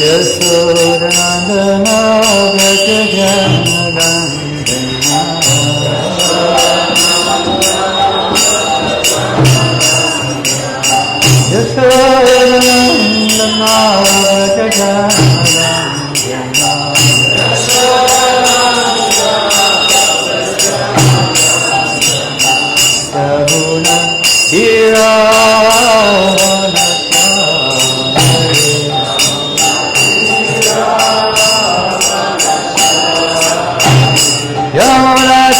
Yasodhanandana Braja Janandana Yasodhanandana Braja Janandana Yamuna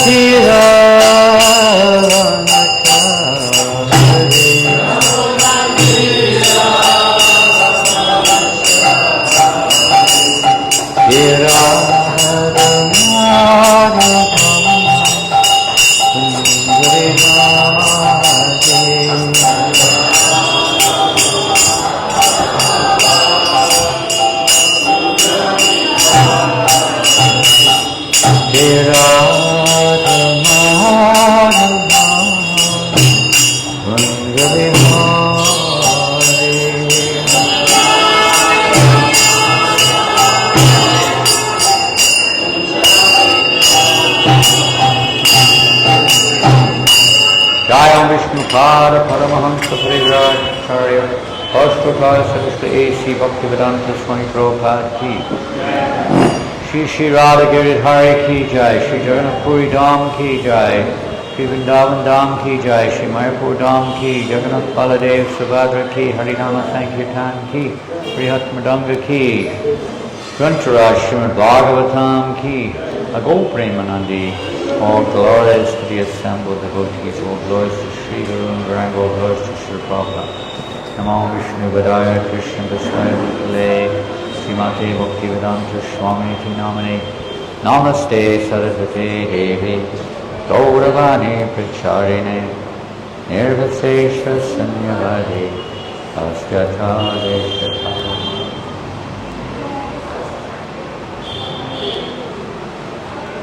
Pada Paramahansa Parivrajacharya Ashtakaya Saraswati A.C. Bhaktivedanta Swami Prabhupada Ki Shri Shri Radha Giridhari Ki Jai Shri Jagannath Puri Dham Ki Jai Shri Vrindavan Dham Ki Jai Shri Mayapur Dham Ki Jagannath Baladev Subhadra Ki Harinama Sankirtan Ki Brihat Madanga Ki Grantaraj Srimad Bhagavatam Ki Ago Premanandi. All glories to the assembled devotees, all glories to Sri Guru and Garanga, all glories to Sri Prabhupada. Namo Vishnu Vadaya Krishna Vasaya Bhutale Srimate Bhaktivedanta Swami Iti Namane Namaste Saraswate Devi Gauravani Pracharine Nirvasesha Sanyavadi Astyata Deshata.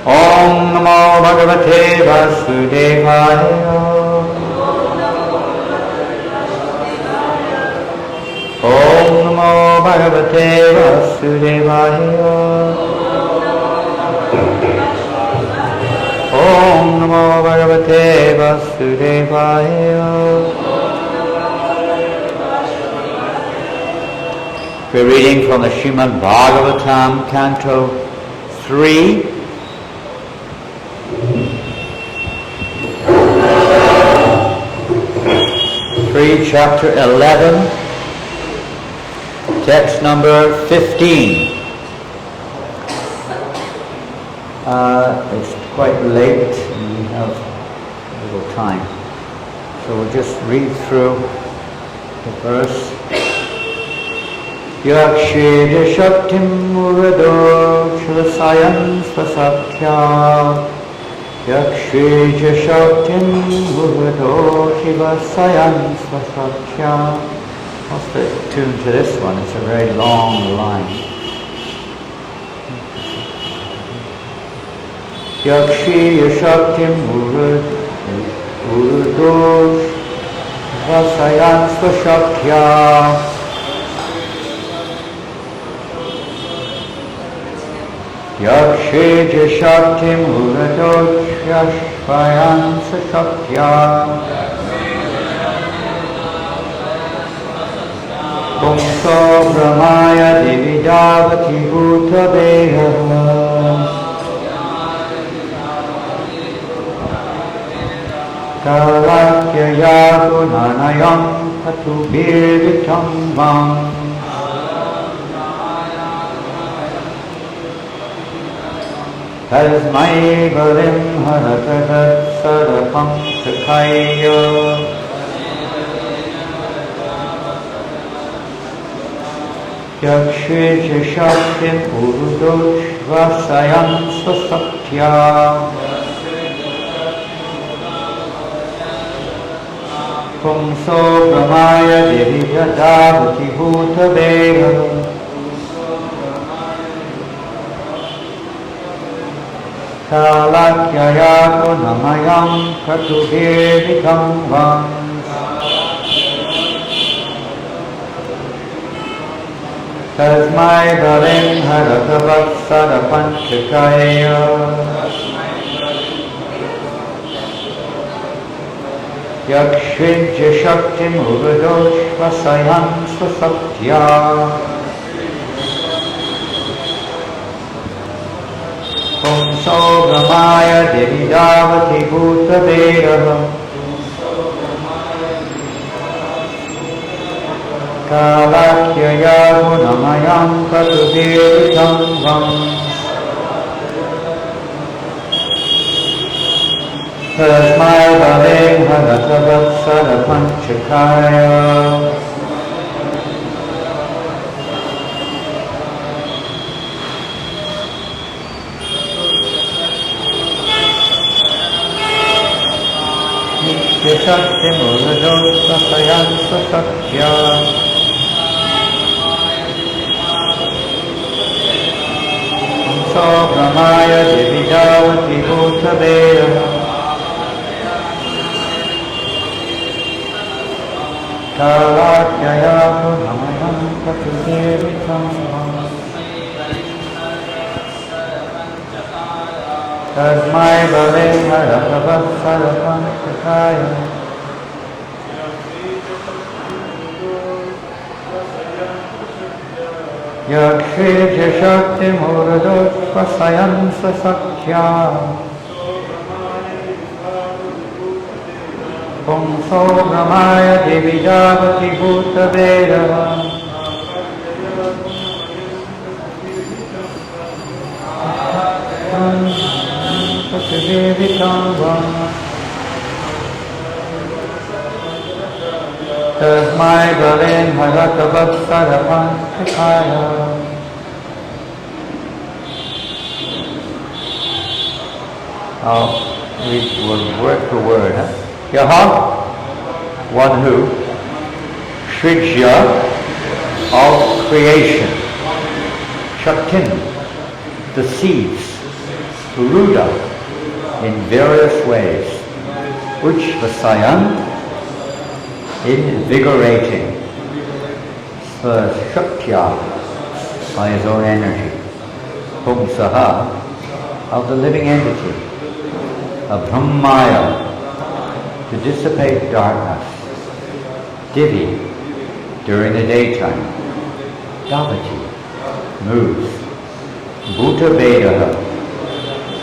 Om Namo Bhagavate Vasudevaya. Om Namo Bhagavate Vasudevaya. Om Namo Bhagavate Vasudevaya. We're reading from the Srimad Bhagavatam, Canto 3. 3, chapter 11, text number 15. It's quite late and we have little time. So we'll just read through the verse. Yakshedya Shaktim Murado Chilasayan Svasatya Yakshedya Shaktim Murado Shivasayan Svasatya. I'll stay tuned to this one, it's a very long line. Yakshedya Shaktim Murado Shivasayan Svasatya Yakshedya Shaktim Uradoshvasvayan Sashakya Pumso Brahmaya Dividavati Bhutadeha Kalakyaya Gunanayam Patubirvitam Vam Tasmai Balim Haratatat Sarapam Kakaya Yakshedya Shaktim Urudoshvasayan Svasatya Pumso Brahmaya Divyadavati Bhutadeha Kalakyaya Gunamayam Katubirvikam Vam Tasmai Bhalim Haratavatsara Panchakaya Yakshvidya Shaktim Uradoshva Sayan Swasatya Pumso Brahmaya Devidavati Bhuta Veda Kalakyaya Gunamayam Katubiritam Vam Tasmai Bhalim Haratavatsara Panchakaya Nitya Muradosa Sayansa Satya So Brahmaya Devidavati Bhuta Veda Kalakyaya Gunamayam Katubiritam Tasmai Bhalim Haratavatsara Panchakaya Yakshvidya Shaktim Uradoshva Sayansa Sakya Pumso Brahmaya Devidavati Bhuta Veda Tasmai Bhalim Haratavatsara Panchakaya we will word for word. Yaha, one who, Shrija, of creation, Shaktin, the seeds, Ruda, in various ways, Uchvasayan, invigorating, Shaktya, by his own energy, Pumsaha, of the living entity, Brahmaya, to dissipate darkness, Divi, during the daytime, Davati, moves, Bhuta Veda,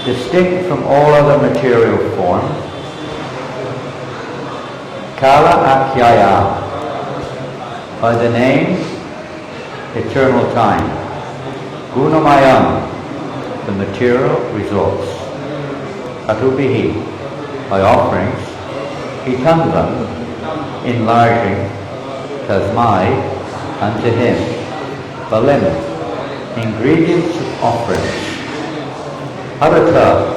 distinct from all other material forms, Kala Akyaya, by the name eternal time, Gunamayam, the material results, Katubihi, by offerings, Hitanvam, enlarging, Tasmai, unto him, Balim, ingredients of offerings, Harata,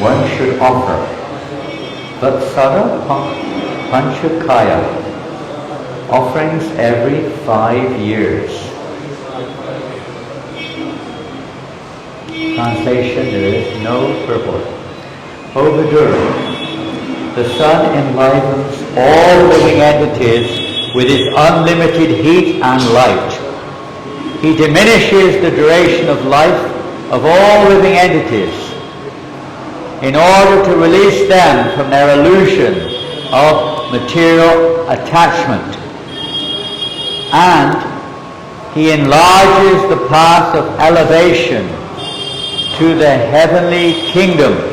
one should offer, Vatsara Panchakaya, offerings every 5 years. Translation, there is no purport. O Vidura, the sun enlivens all living entities with his unlimited heat and light. He diminishes the duration of life of all living entities in order to release them from their illusion of material attachment. And he enlarges the path of elevation to the heavenly kingdom.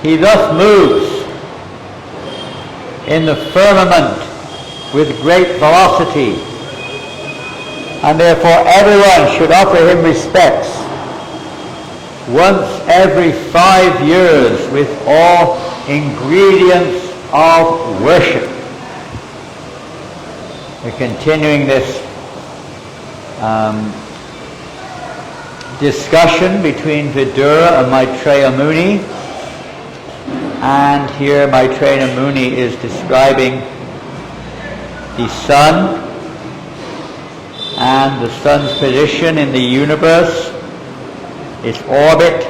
He thus moves in the firmament with great velocity, and therefore everyone should offer him respects once every 5 years with all ingredients of worship. We're continuing this discussion between Vidura and Maitreya Muni, and here Maitreya Muni is describing the sun and the sun's position in the universe, its orbit,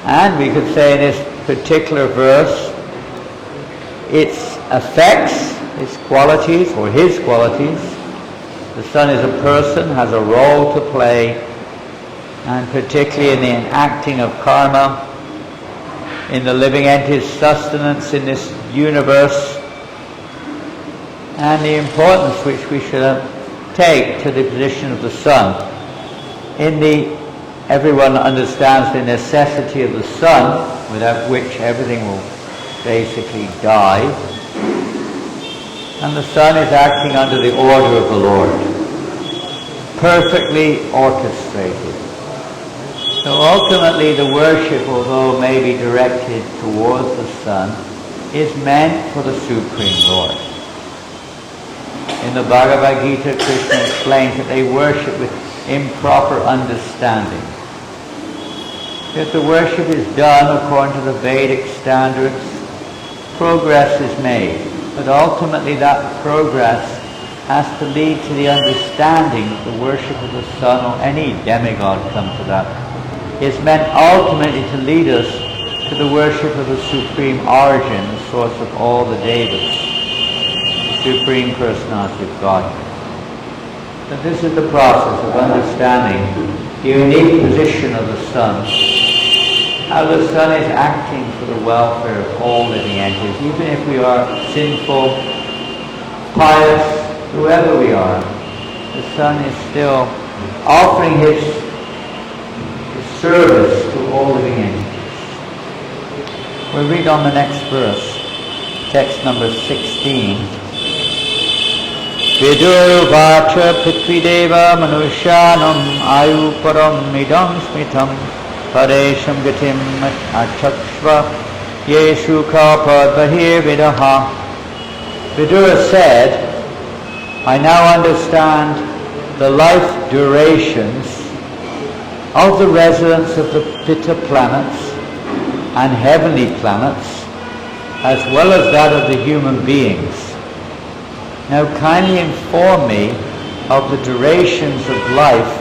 and we could say in this particular verse, its effects, its qualities, or his qualities. The sun is a person, has a role to play, and particularly in the enacting of karma, in the living entity's sustenance in this universe, and the importance which we should take to the position of the sun. Everyone understands the necessity of the sun, without which everything will basically die. And the sun is acting under the order of the Lord, perfectly orchestrated. So ultimately the worship, although may be directed towards the sun, is meant for the Supreme Lord. In the Bhagavad Gita, Krishna explains that they worship with improper understanding. If the worship is done according to the Vedic standards, progress is made. But ultimately that progress has to lead to the understanding that the worship of the sun, or any demigod come to that, is meant ultimately to lead us to the worship of the Supreme Origin, the source of all the Devas, the Supreme Personality of Godhead. So this is the process of understanding the unique position of the sun, how the sun is acting for the welfare of all living entities, even if we are sinful, pious, whoever we are. The sun is still offering his service to all living entities. We'll read on the next verse, text number 16. Vidurvacha Prithvideva Manushyanam Ayuparam Idam Smitam Paresham Gatim Achakshva Yeshu Kalpadvahir Vidaha. Vidura said, I now understand the life durations of the residents of the Pitta planets and heavenly planets, as well as that of the human beings. Now kindly inform me of the durations of life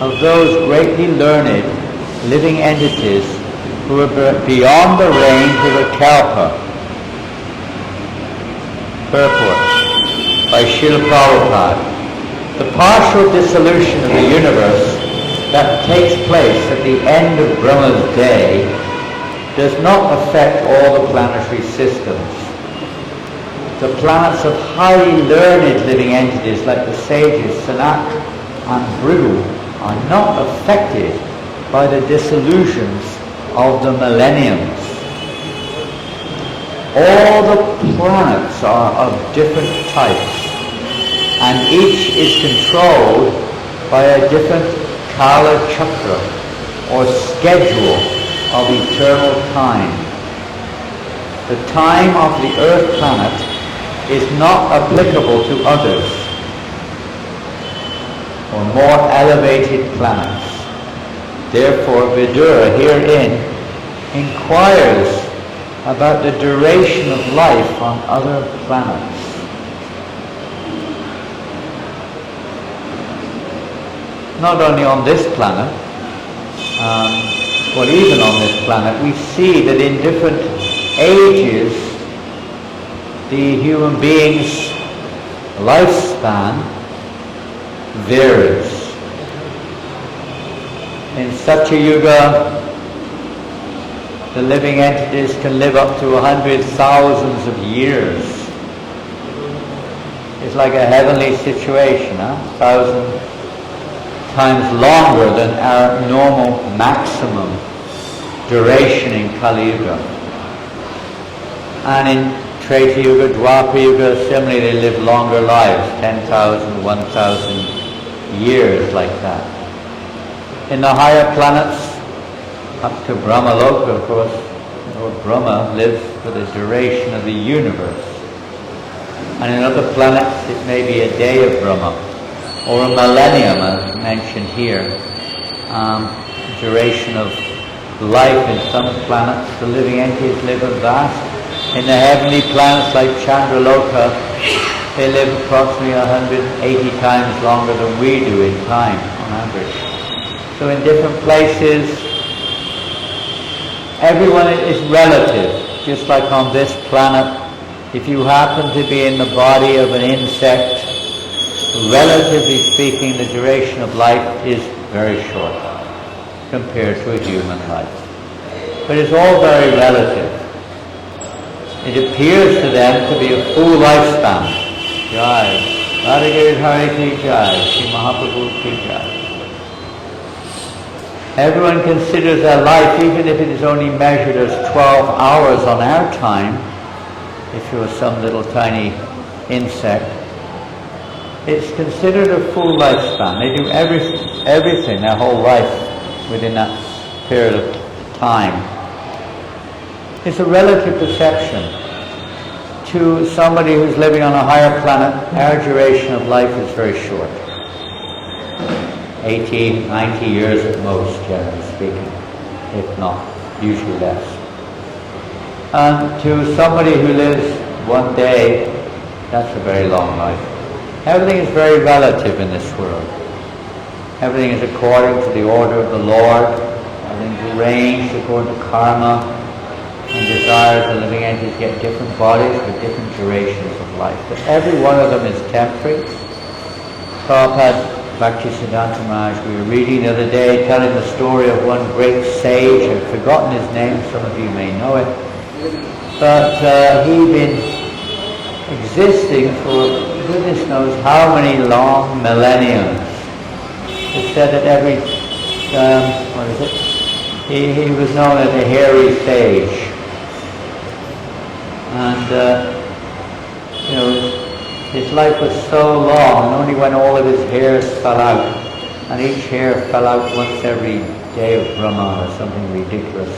of those greatly learned living entities who are beyond the range of a kalpa. Purport by Srila Prabhupada. The partial dissolution of the universe that takes place at the end of Brahma's day does not affect all the planetary systems. The planets of highly learned living entities like the sages Sanak and Bhrigu are not affected by the dissolutions of the millenniums. All the planets are of different types, and each is controlled by a different Kala Chakra, or schedule of eternal time. The time of the Earth planet is not applicable to others, or more elevated planets. Therefore, Vidura herein inquires about the duration of life on other planets. Not only on this planet, but even on this planet, we see that in different ages, the human being's lifespan varies. In Satya Yuga, the living entities can live up to 100,000 of years. It's like a heavenly situation, 1,000 times longer than our normal maximum duration in Kali Yuga. And in Treta Yuga, Dwapara Yuga, similarly they live longer lives, 10,000, 1,000 years like that. In the higher planets, up to Brahmaloka, of course, Lord Brahma lives for the duration of the universe. And in other planets it may be a day of Brahma, or a millennium, as mentioned here. Duration of life in some planets, the living entities live a vast. In the heavenly planets like Chandraloka, they live approximately 180 times longer than we do in time, on average. So in different places, everyone is relative. Just like on this planet, If you happen to be in the body of an insect, relatively speaking, the duration of life is very short compared to a human life. But it's all very relative. It appears to them to be a full lifespan. Jai. Radha Hare Ki Jai. Shri Mahaprabhu Ki Jai. Everyone considers their life, even if it is only measured as 12 hours on our time, if you're some little tiny insect, it's considered a full lifespan. They do everything, their whole life within that period of time. It's a relative perception. To somebody who's living on a higher planet, our duration of life is very short. 80, 90 years at most, generally speaking, if not, usually less. And to somebody who lives one day, that's a very long life. Everything is very relative in this world. Everything is according to the order of the Lord. Everything's arranged according to karma, and desires of living entities get different bodies with different durations of life. But every one of them is temporary. Prabhupada Bhaktisiddhanta Maharaj, we were reading the other day, telling the story of one great sage. I've forgotten his name, some of you may know it. But he'd been existing for goodness knows how many long millenniums. It's said that every, he was known as a hairy sage. And, his life was so long, and only when all of his hairs fell out, and each hair fell out once every day of Brahma or something ridiculous.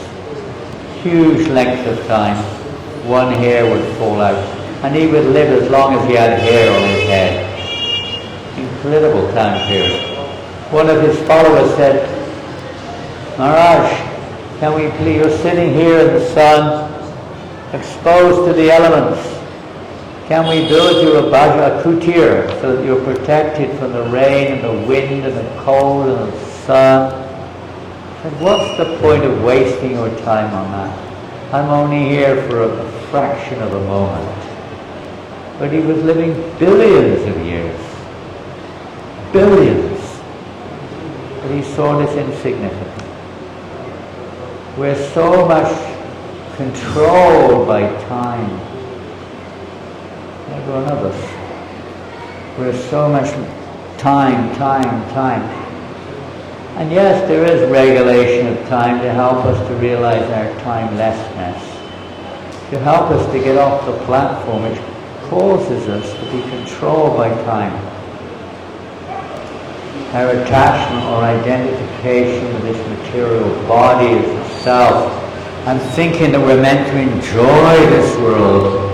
Huge length of time, one hair would fall out, and he would live as long as he had hair on his head. Incredible time period. One of his followers said, Maharaj, can we please, you're sitting here in the sun, exposed to the elements. Can we build you a kutir so that you're protected from the rain and the wind and the cold and the sun? I said, what's the point of wasting your time on that? I'm only here for a fraction of a moment. But he was living billions of years. Billions. But he saw this insignificant. We're so much controlled by time. Every one of us. We're so much time. And yes, there is regulation of time to help us to realize our timelessness, to help us to get off the platform which causes us to be controlled by time. Our attachment or identification with this material body as itself, and thinking that we're meant to enjoy this world,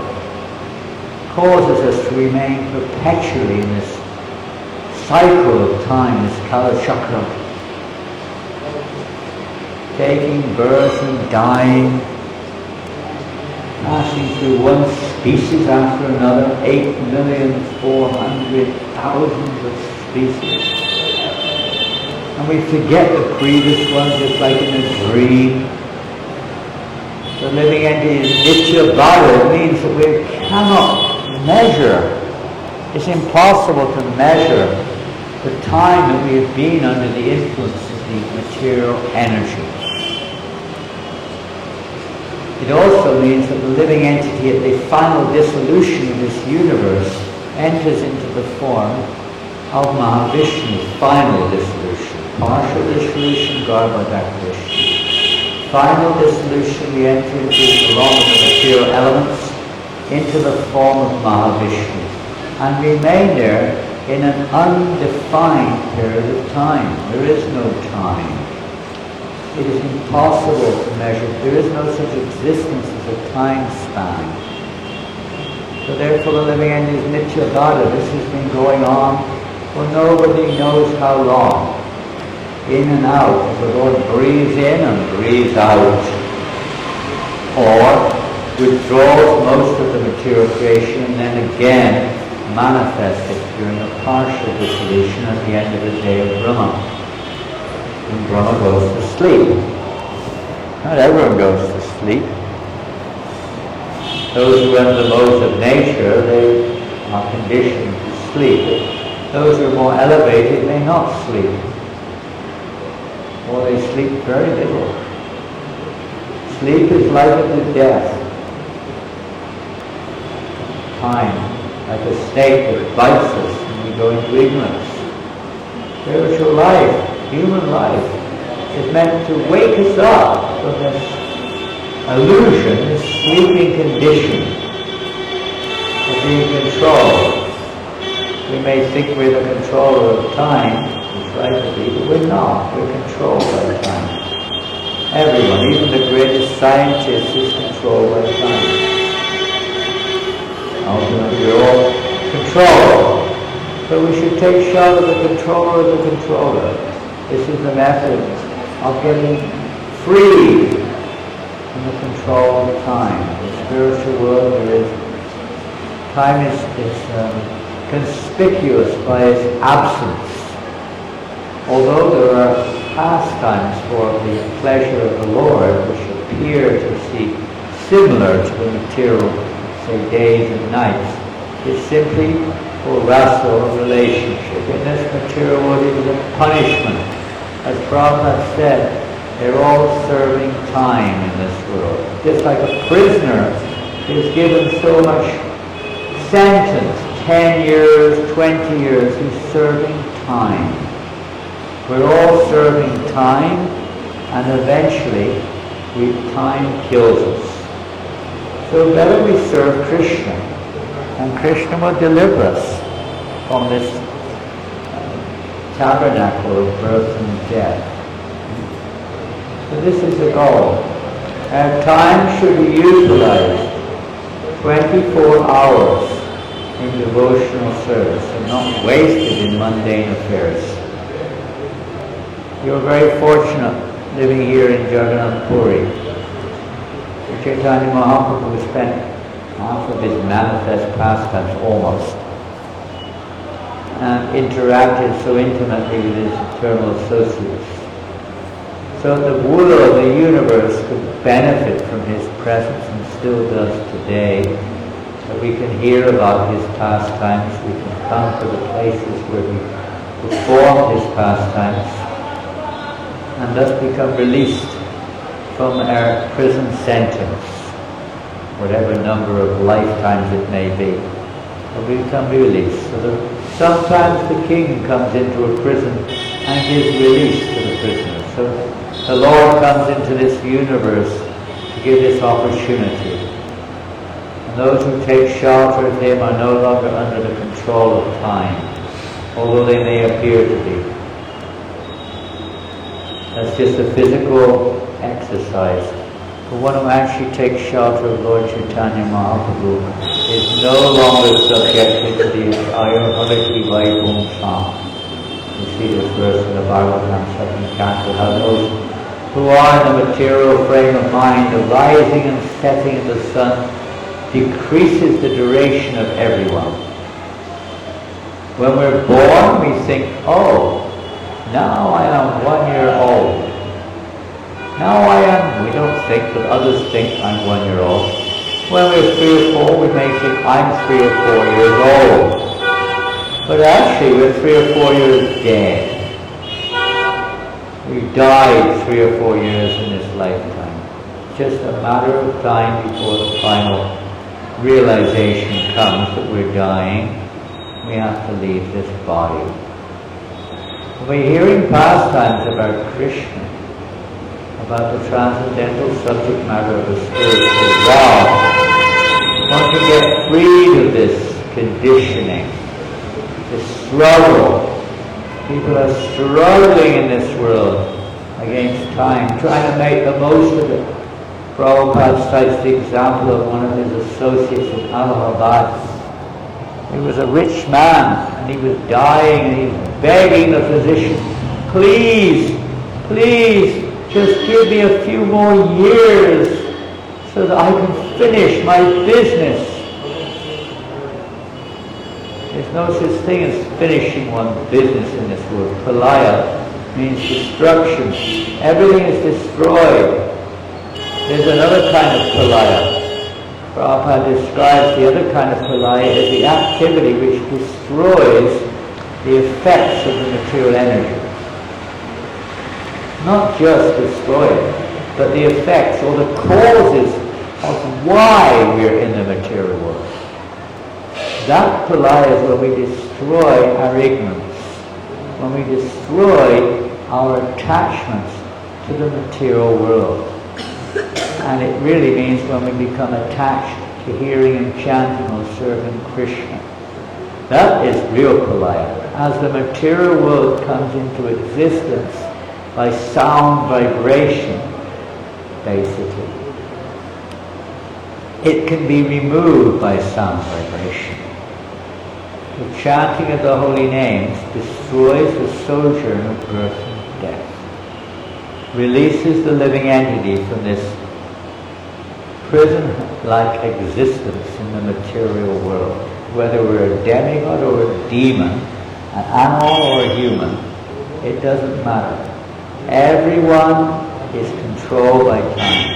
causes us to remain perpetually in this cycle of time, this Kala Chakra, taking birth and dying, passing through one species after another, 8,400,000 of species. And we forget the previous ones just like in a dream. The living entity is Nitya Bhava. It means that we cannot measure. It's impossible to measure the time that we have been under the influence of the material energy. It also means that the living entity at the final dissolution of this universe enters into the form of Mahavishnu's final dissolution. Partial dissolution, Garbhodakvishnu. Final dissolution, we enter into, along with the material elements, into the form of Mahavishnu, and remain there in an undefined period of time. There is no time. It is impossible to measure. There is no such existence as a time span. So therefore the living entity is Nitya Bhava. This has been going on for nobody knows how long. In and out, as the Lord breathes in and breathes out, or withdraws most of the material creation and then again manifests it during a partial dissolution at the end of the day of Brahma, when Brahma goes to sleep. Not everyone goes to sleep. Those who run the modes of nature, they are conditioned to sleep. Those who are more elevated may not sleep, or they sleep very little. Sleep is likened to death. Time, like a snake that bites us and we go into ignorance. Spiritual life, human life, is meant to wake us up from this illusion, this sleeping condition of being controlled. We may think we're the controller of time, we try to be, but we're not. We're controlled by time. Everyone, even the greatest scientist, is controlled by time. Ultimately, we're all controlled, but we should take shot of the controller of the controller. This is the method of getting free from the control of time. In the spiritual world, time is conspicuous by its absence. Although there are pastimes for the pleasure of the Lord which appear to see similar to the material, say, days and nights, it's simply for wrestle or relationship. In this material world, it is a punishment. As Prabhupada said, they're all serving time in this world. Just like a prisoner is given so much sentence, 10 years, 20 years, he's serving time. We're all serving time, and eventually time kills us. So better we serve Krishna, and Krishna will deliver us from this tabernacle of birth and death. So this is the goal. Our time should be utilized 24 hours in devotional service and not wasted in mundane affairs. You're very fortunate living here in Jagannath Puri. Chaitanya Mahaprabhu spent half of his manifest pastimes almost and interacted so intimately with his eternal associates. So the Buddha of the universe could benefit from his presence and still does today. That we can hear about his pastimes, we can come to the places where he performed his pastimes and thus become released from our prison sentence, whatever number of lifetimes it may be. But we become released. So sometimes the king comes into a prison and gives release to the prisoner. So the Lord comes into this universe to give this opportunity. And those who take shelter of him are no longer under the control of time, although they may appear to be. That's just a physical exercise. But one who actually takes shelter of Lord Chaitanya Mahaprabhu is no longer subjected to the Ayurvedic Vaikuntha. You see this verse in the Bhagavatam, second canto, how those who are in the material frame of mind, the rising and setting of the sun decreases the duration of everyone. When we're born, we think, oh, now I am 1 year old. Now I am, we don't think, but others think I'm 1 year old. When we're 3 or 4, we may think I'm 3 or 4 years old. But actually, we're 3 or 4 years dead. We died 3 or 4 years in this lifetime. Just a matter of time before the final realization comes that we're dying. We have to leave this body. We're hearing pastimes about Krishna, about the transcendental subject matter of the spiritual realm. Want to get freed of this conditioning, this struggle. People are struggling in this world against time, trying to make the most of it. Prabhupada cites the example of one of his associates in Allahabad. He was a rich man, and he was dying, and he was begging the physician, please, please, just give me a few more years so that I can finish my business. There's no such thing as finishing one's business in this world. Pralaya means destruction. Everything is destroyed. There's another kind of pralaya. Prabhupada describes the other kind of pulaya as the activity which destroys the effects of the material energy. Not just destroy it, but the effects or the causes of why we're in the material world. That pulaya is when we destroy our ignorance, when we destroy our attachments to the material world. And it really means when we become attached to hearing and chanting or serving Krishna. That is real pulaya. As the material world comes into existence by sound vibration, basically, it can be removed by sound vibration. The chanting of the holy names destroys the sojourn of birth and death, releases the living entity from this prison-like existence in the material world. Whether we're a demigod or a demon, an animal or a human, it doesn't matter. Everyone is controlled by time.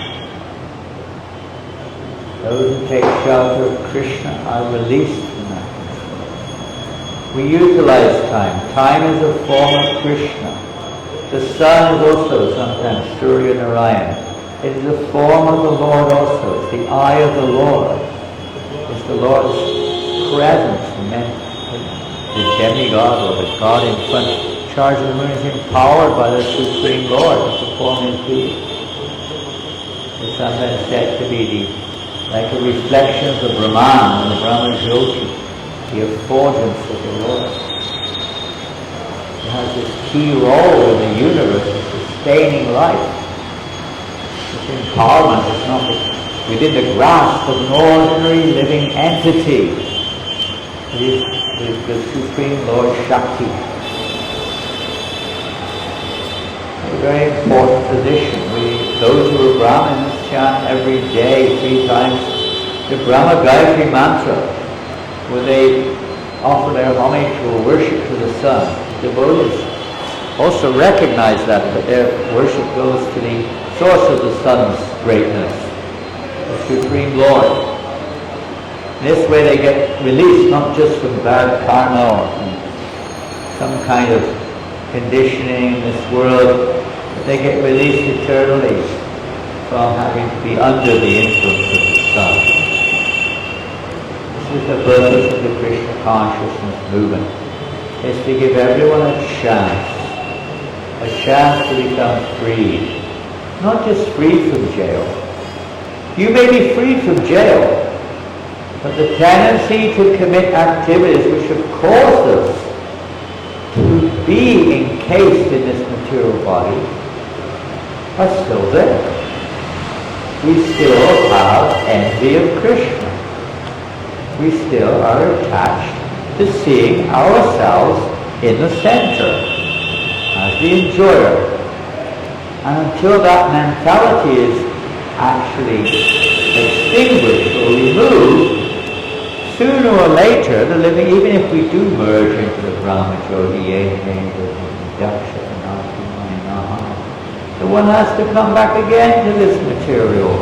Those who take shelter of Krishna are released from that control. We utilize time. Time is a form of Krishna. The sun is also sometimes Surya Narayana. It is a form of the Lord also. It's the eye of the Lord. It's the Lord's presence. The demigod or the God in front, charge of the moon, is empowered by the Supreme Lord to perform his deed. It's sometimes said to be like a reflection of the Brahman and the Brahma Jyoti, the effulgence of the Lord. It has this key role in the universe of sustaining life. Empowerment is not within the grasp of an ordinary living entity. It is the Supreme Lord Shakti. A very important position. Those who are Brahmins chant every day 3 times the Brahma Gayatri mantra, where they offer their homage or worship to the sun. Devotees also recognize that their worship goes to the source of the sun's greatness, the Supreme Lord. In this way they get released not just from bad karma or from some kind of conditioning in this world, but they get released eternally from having to be under the influence of the sun. This is the purpose of the Krishna consciousness movement, is to give everyone a chance to become free. Not just free from jail. You may be free from jail, but the tendency to commit activities which have caused us to be encased in this material body are still there. We still have envy of Krishna. We still are attached to seeing ourselves in the center, as the enjoyer. And until that mentality is actually extinguished or removed, sooner or later, the living, even if we do merge into the Brahma Jyoti, the one has to come back again to this material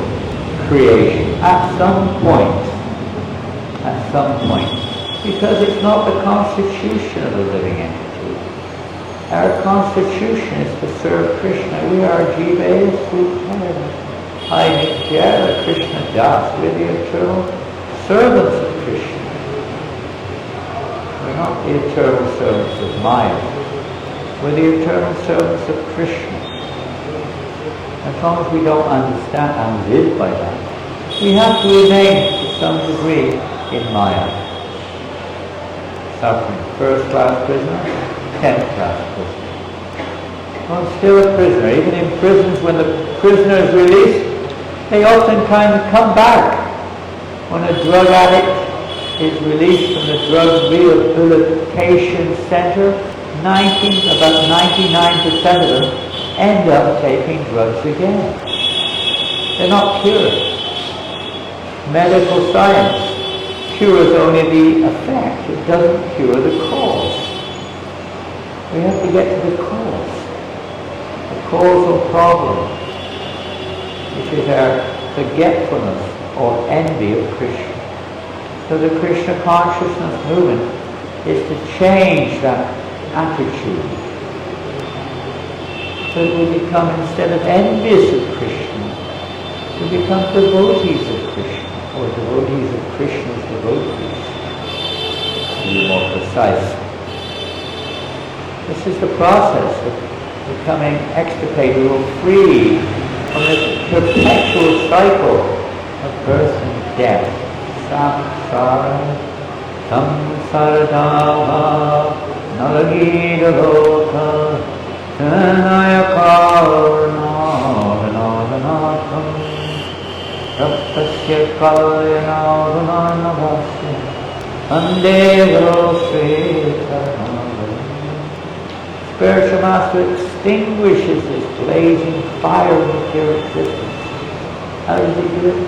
creation at some point. At some point. Because it's not the constitution of the living entity. Our constitution is to serve Krishna. We are Jiva Sukha. I Nitya Krishna Das. We're the eternal servants of Krishna. We're not the eternal servants of Maya. We're the eternal servants of Krishna. As long as we don't understand and live by that, we have to remain to some degree in Maya. Suffering. First class prisoner. 10th class prisoner. Well, still a prisoner. Even in prisons, when the prisoner is released, they often kind of come back. When a drug addict is released from the drug rehabilitation center, about 99% of them end up taking drugs again. They're not cured. Medical science cures only the effect. It doesn't cure the cause. We have to get to the cause. The causal problem, which is our forgetfulness or envy of Krishna. So the Krishna consciousness movement is to change that attitude. So that we become, instead of envious of Krishna, we become devotees of Krishna, or devotees of Krishna's devotees, to be more precise. This is the process of becoming extricated or free from this perpetual cycle of birth and death. Samsara, samsaradava, nalagida loka, tanaya karna, vinodanatham, raptasya kalyana vinanavasya, andevaro sri. Spiritual master extinguishes this blazing fire of pure existence. How does he do it?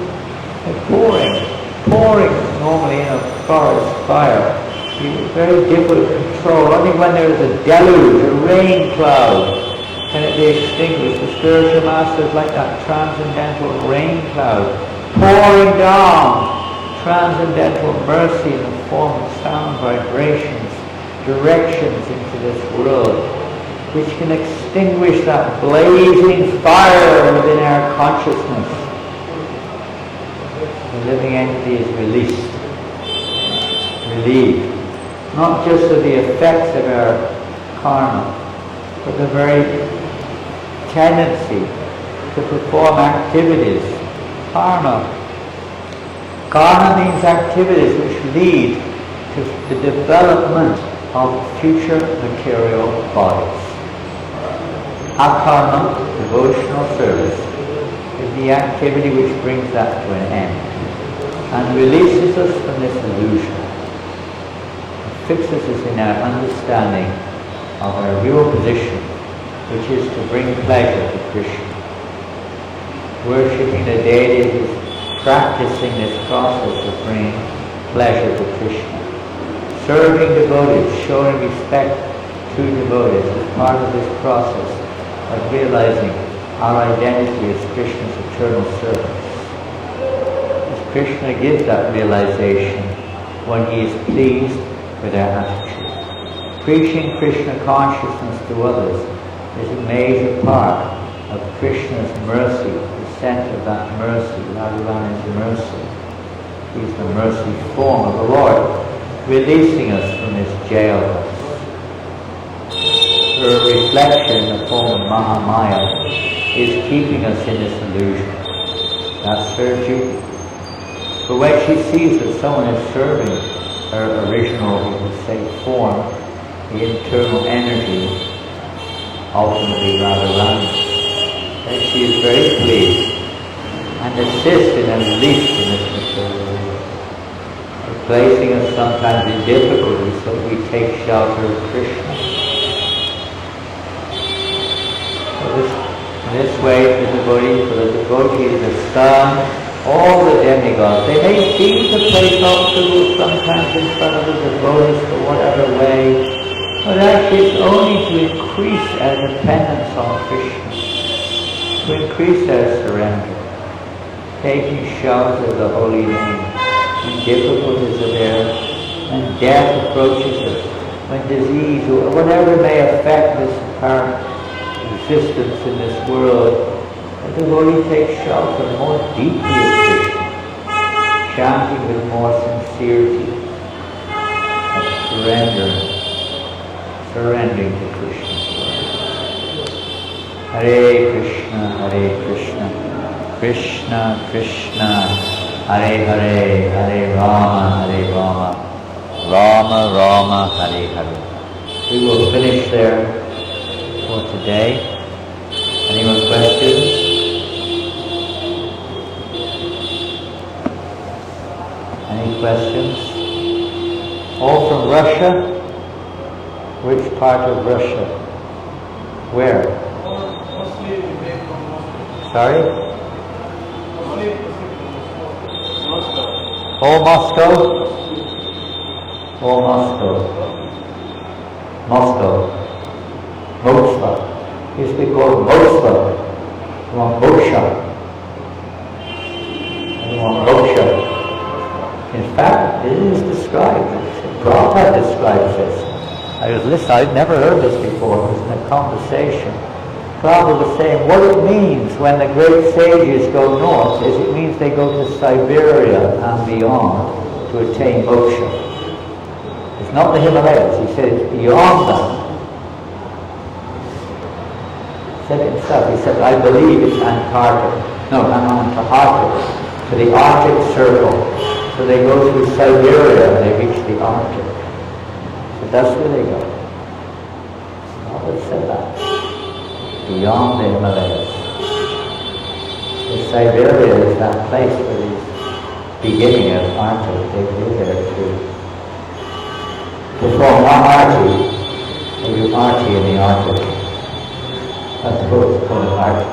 By pouring normally in a forest fire. It's very difficult to control. Only when there is a deluge, a rain cloud, can it be extinguished. The spiritual master is like that transcendental rain cloud, pouring down transcendental mercy in the form of sound vibrations, directions into this world, which can extinguish that blazing fire within our consciousness. The living entity is released, relieved, not just of the effects of our karma, but the very tendency to perform activities. Karma means activities which lead to the development of future material bodies. Akarma, devotional service, is the activity which brings that to an end and releases us from this illusion. It fixes us in our understanding of our real position, which is to bring pleasure to Krishna. Worshipping the deities is practicing this process of bringing pleasure to Krishna. Serving devotees, showing respect to devotees is part of this process of realizing our identity as Krishna's eternal servants. As Krishna gives that realization when he is pleased with our attitude. Preaching Krishna consciousness to others is a major part of Krishna's mercy, the center of that mercy. Radharani's mercy. He is the mercy form of the Lord, releasing us from this jail house. Her reflection in the form of Mahamaya is keeping us in this illusion. That's her duty. But when she sees that someone is serving her original, we would say, form, the internal energy, ultimately Radharani, then she is very pleased and assists in a release from this material world, placing us sometimes in difficulty so that we take shelter of Krishna. In this way, for the devotee, the sun, all the demigods, they may seem to place obstacles sometimes in front of the devotees for whatever way, but actually it's only to increase our dependence on Krishna, to increase our surrender, taking shelter of the holy name when difficulties are there, when death approaches us, when disease or whatever may affect this apparent existence in this world, the devotee takes shelter more deeply of Krishna, chanting with more sincerity of surrendering to Krishna's word. Hare Krishna, Krishna Krishna, Hare Hare, Hare Rama, Rama Rama, Hare Hare. We will finish there for today. Any more questions? Any questions? All from Russia? Which part of Russia? Where? Mostly from Moscow. Sorry? Moscow. All Moscow? All Moscow. Moksha. Used to be called Moksha. From Moksha. want moksha. In fact, it is described. Prabhupada describes this. I'd never heard this before. It was in a conversation. Prabhupada was saying what it means when the great sages go north is it means they go to Siberia and beyond to attain moksha. It's not the Himalayas. He said it's beyond that. He said it himself. He said, I believe it's Antarctica. No, Antarctica. To the Arctic Circle. So they go through Siberia and they reach the Arctic. So that's where they go. Prabhupada said that. Beyond the Himalayas. The Siberia is that place where these beginning of Arctic, they go there to perform arti. They do arti in the Arctic. That's what it's called Arctic.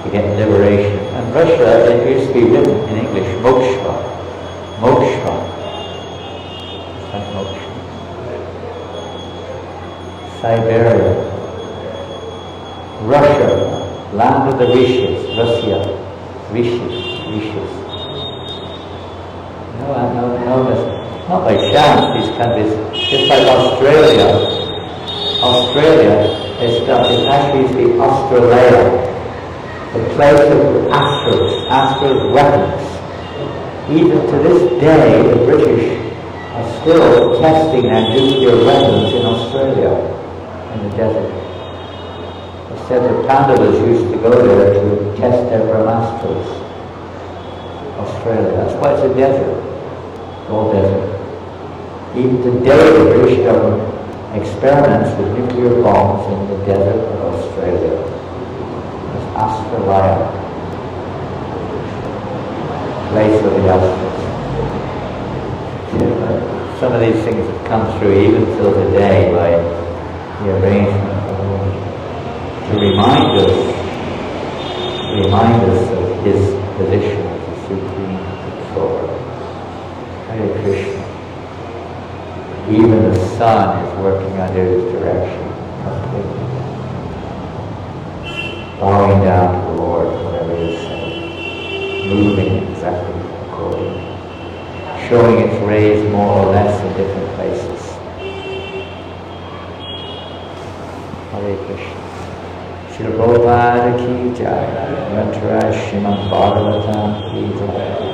To get liberation. And Russia, it used to be written in English, moksha. Moksha. It's like moksha. Siberia. Russia, land of the rishis. Russia. Rishis. No, not by chance, these countries, just like Australia. Australia is actually the Australalia. The place of Astra's weapons. Even to this day, the British are still testing their nuclear weapons in Australia, in the desert. They said the Pandavas used to go there to test their Brahmastras. Australia. That's why it's a desert. It's all desert. Even today, the British government experiments with nuclear bombs in the desert of Australia. Australia, place of the Astras. Some of these things have come through even till today by the arrangement of the Lord to remind us of His position as the Supreme Lord. Hare Krishna. Even the sun is working under His direction completely. Bowing down to the Lord, whatever He is saying, moving exactly accordingly, showing its rays more or less in different places. Hare Krishna. Srila Prabhupada ki jai. Yantaraj Srimad Bhagavatam ki jai.